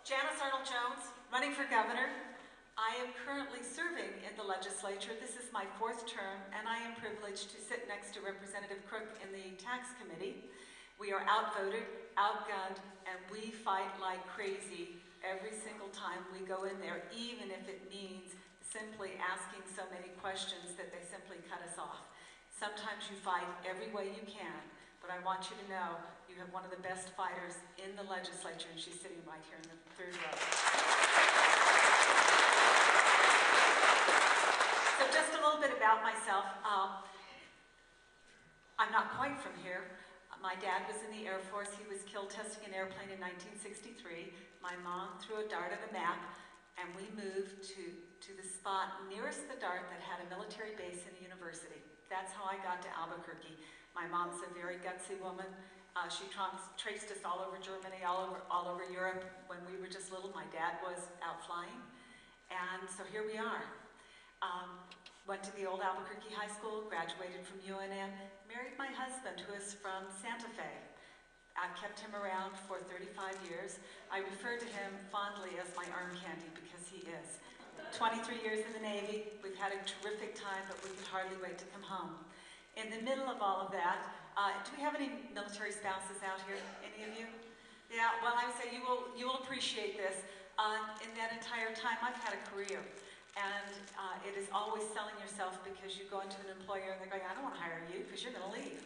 Janice Arnold-Jones, running for governor. I am currently serving in the legislature. This is my 4th term, and I am privileged to sit next to Representative Crook in the tax committee. We are outvoted, outgunned, and we fight like crazy every single time we go in there, even if it means simply asking so many questions that they simply cut us off. Sometimes you fight every way you can, but I want you to know you have one of the best fighters in the legislature, and she's sitting right here in the 3rd row. So just a little bit about myself. I'm not quite from here. My dad was in the Air Force. He was killed testing an airplane in 1963. My mom threw a dart at a map, and we moved to the spot nearest the dart that had a military base and a university. That's how I got to Albuquerque. My mom's a very gutsy woman. She traced us all over Germany, all over Europe. When we were just little, my dad was out flying. And so here we are. Went to the old Albuquerque High School, graduated from UNM, married my husband, who is from Santa Fe. I've kept him around for 35 years. I refer to him fondly as my arm candy because he is. 23 years in the Navy. We've had a terrific time, but we could hardly wait to come home. In the middle of all of that, do we have any military spouses out here? Any of you? Yeah, well, I would say you will appreciate this. In that entire time, I've had a career. And it is always selling yourself because you go into an employer and they're going, I don't want to hire you because you're going to leave.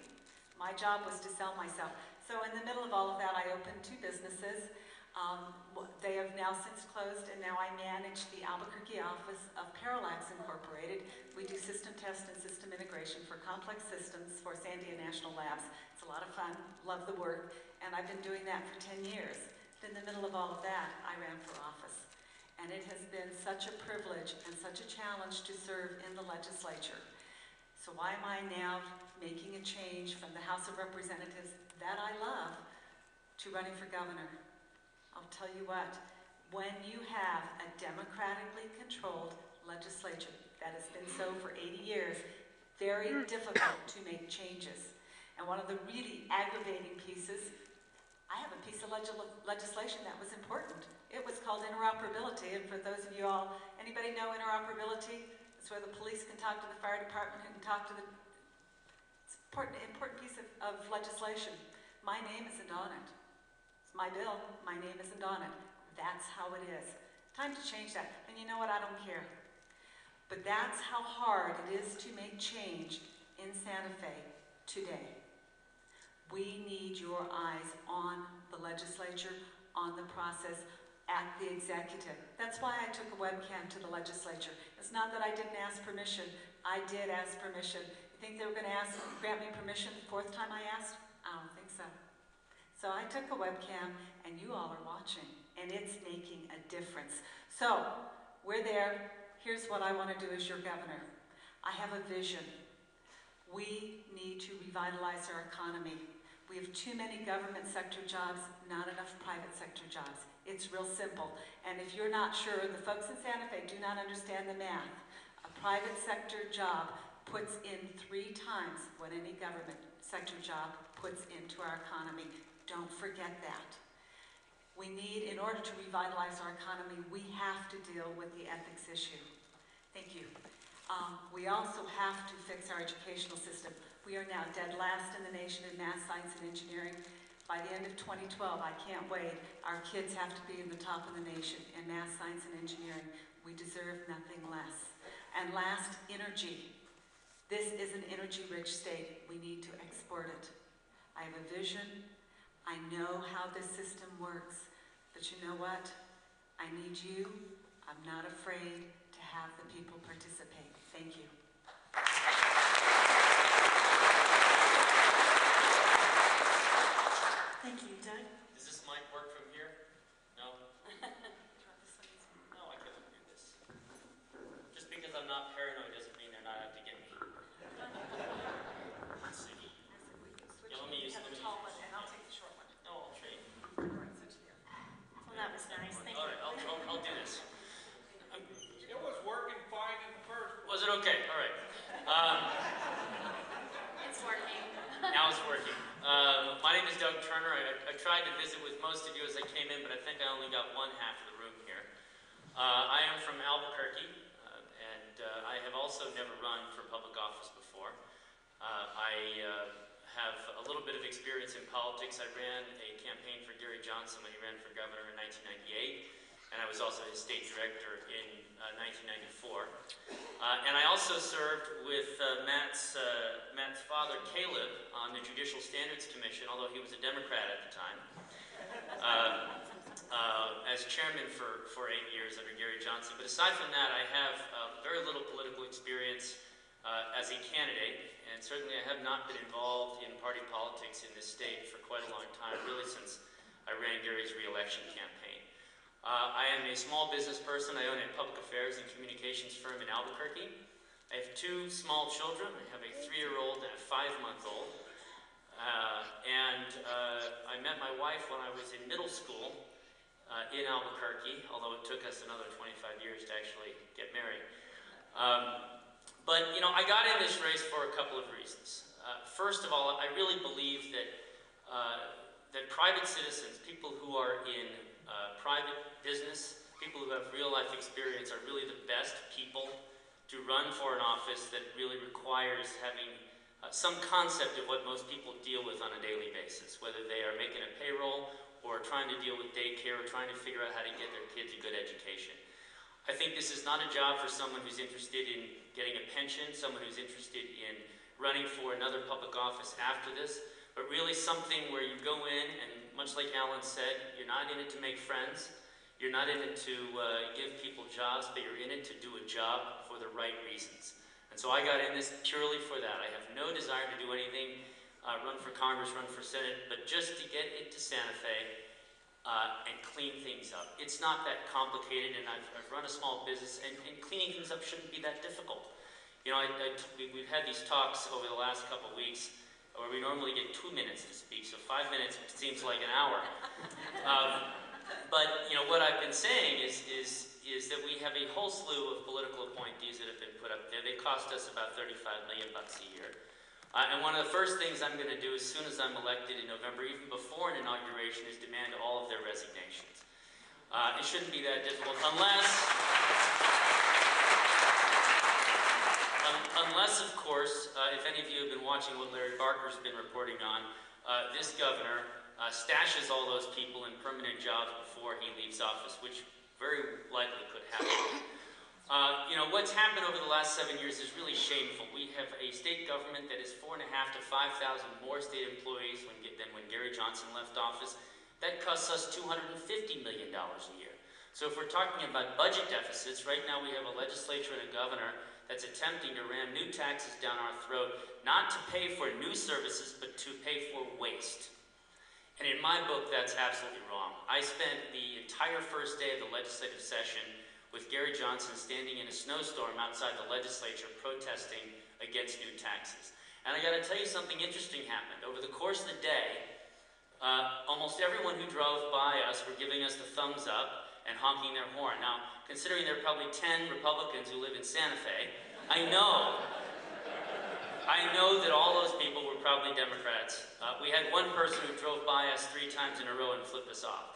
My job was to sell myself. So in the middle of all of that, I opened 2 businesses. They have now since closed, and now I manage the Albuquerque office of Parallax Incorporated. We do system test and system integration for complex systems for Sandia National Labs. It's a lot of fun, love the work, and I've been doing that for 10 years. In the middle of all of that, I ran for office. And it has been such a privilege and such a challenge to serve in the legislature. So why am I now making a change from the House of Representatives that I love to running for governor? I'll tell you what, when you have a democratically controlled legislature, that has been so for 80 years, very difficult to make changes. And one of the really aggravating pieces, I have a piece of legislation that was important. It was called interoperability, and for those of you all, anybody know interoperability? It's where the police can talk to the fire department, who can talk to the... It's an important piece of legislation. My name isn't on it. It's my bill, my name isn't on it. That's how it is. Time to change that. And you know what, I don't care. But that's how hard it is to make change in Santa Fe today. We need your eyes on the legislature, on the process, at the executive. That's why I took a webcam to the legislature. It's not that I didn't ask permission. I did ask permission. You think they were going to grant me permission the 4th time I asked? I don't think so. So I took a webcam, and you all are watching, and it's making a difference. So we're there. Here's what I want to do as your governor. I have a vision. We need to revitalize our economy. We have too many government sector jobs, not enough private sector jobs. It's real simple. And if you're not sure, the folks in Santa Fe do not understand the math. A private sector job puts in 3 times what any government sector job puts into our economy. Don't forget that. We need, in order to revitalize our economy, we have to deal with the ethics issue. Thank you. We also have to fix our educational system. We are now dead last in the nation in math, science, and engineering. By the end of 2012, I can't wait, our kids have to be in the top of the nation in math, science, and engineering. We deserve nothing less. And last, energy. This is an energy-rich state. We need to export it. I have a vision. I know how this system works. But you know what? I need you. I'm not afraid to have the people participate. Thank you. Thank you, Doug. Does this mic work from here? No? No, I can do this. Just because I'm not paranoid doesn't mean they're not out to get me. Let's see. Yeah, let me use the tall one, and I'll take the short one. No, I'll trade. Well, that was nice. Thank you. All right, I'll do this. It was working fine in the first place. Was it okay? All right. only got one half of the room here. I am from Albuquerque, and I have also never run for public office before. I have a little bit of experience in politics. I ran a campaign for Gary Johnson when he ran for governor in 1998, and I was also his state director in 1994. And I also served with Matt's father, Caleb, on the Judicial Standards Commission, although he was a Democrat at the time, as chairman for 8 years under Gary Johnson. But aside from that, I have very little political experience as a candidate, and certainly I have not been involved in party politics in this state for quite a long time, really since I ran Gary's re-election campaign. I am a small business person. I own a public affairs and communications firm in Albuquerque. I have 2 small children. I have a 3-year-old and a 5-month-old. I met my wife when I was in middle school in Albuquerque, although it took us another 25 years to actually get married. But, you know, I got in this race for a couple of reasons. First of all, I really believe that, that private citizens, people who are in private business, people who have real-life experience are really the best people to run for an office that really requires having some concept of what most people deal with on a daily basis, whether they are making a payroll or trying to deal with daycare or trying to figure out how to get their kids a good education. I think this is not a job for someone who's interested in getting a pension, someone who's interested in running for another public office after this, but really something where you go in and, much like Alan said, you're not in it to make friends, you're not in it to give people jobs, but you're in it to do a job for the right reasons. And so I got in this purely for that. I have no desire to do anything, run for Congress, run for Senate, but just to get into Santa Fe and clean things up. It's not that complicated, and I've run a small business, and cleaning things up shouldn't be that difficult. You know, we've had these talks over the last couple of weeks where we normally get 2 minutes to speak, so 5 minutes seems like an hour. But, you know, what I've been saying is that we have a whole slew of political appointees that have been put up there. They cost us about $35 million a year. And one of the first things I'm going to do as soon as I'm elected in November, even before an inauguration, is demand all of their resignations. It shouldn't be that difficult, unless of course, if any of you have been watching what Larry Barker's been reporting on, this governor stashes all those people in permanent jobs before he leaves office, which very likely could happen. You know, what's happened over the last 7 years is really shameful. We have a state government that is 4,500 to 5,000 more state employees than when Gary Johnson left office. That costs us $250 million a year. So if we're talking about budget deficits, right now we have a legislature and a governor that's attempting to ram new taxes down our throat, not to pay for new services, but to pay for waste. And in my book, that's absolutely wrong. I spent the entire first day of the legislative session with Gary Johnson standing in a snowstorm outside the legislature protesting against new taxes. And I gotta tell you, something interesting happened. Over the course of the day, almost everyone who drove by us were giving us the thumbs up and honking their horn. Now, considering there are probably 10 Republicans who live in Santa Fe, I know that all those people were probably Democrats. We had one person who drove by us 3 times in a row and flipped us off.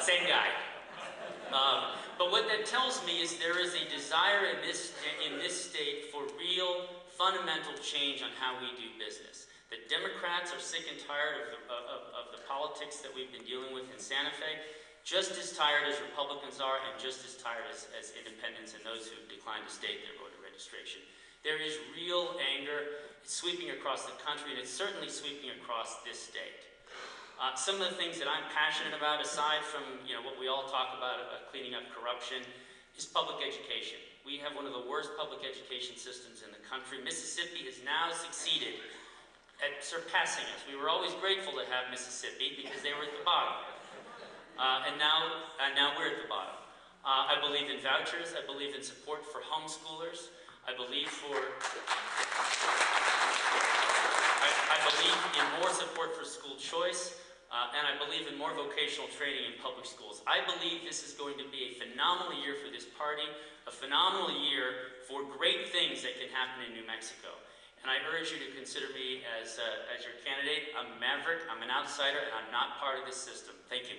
Same guy. But what that tells me is there is a desire in this state for real, fundamental change on how we do business. The Democrats are sick and tired of the politics that we've been dealing with in Santa Fe, just as tired as Republicans are, and just as tired as independents and those who declined to state their voter registration. There is real anger. It's sweeping across the country, and it's certainly sweeping across this state. Some of the things that I'm passionate about, aside from what we all talk about cleaning up corruption, is public education. We have one of the worst public education systems in the country. Mississippi has now succeeded at surpassing us. We were always grateful to have Mississippi because they were at the bottom. And now we're at the bottom. I believe in vouchers. I believe in support for homeschoolers. I believe in more support for school choice. And I believe in more vocational training in public schools. I believe this is going to be a phenomenal year for this party, a phenomenal year for great things that can happen in New Mexico. And I urge you to consider me as your candidate. I'm a maverick, I'm an outsider, and I'm not part of this system. Thank you.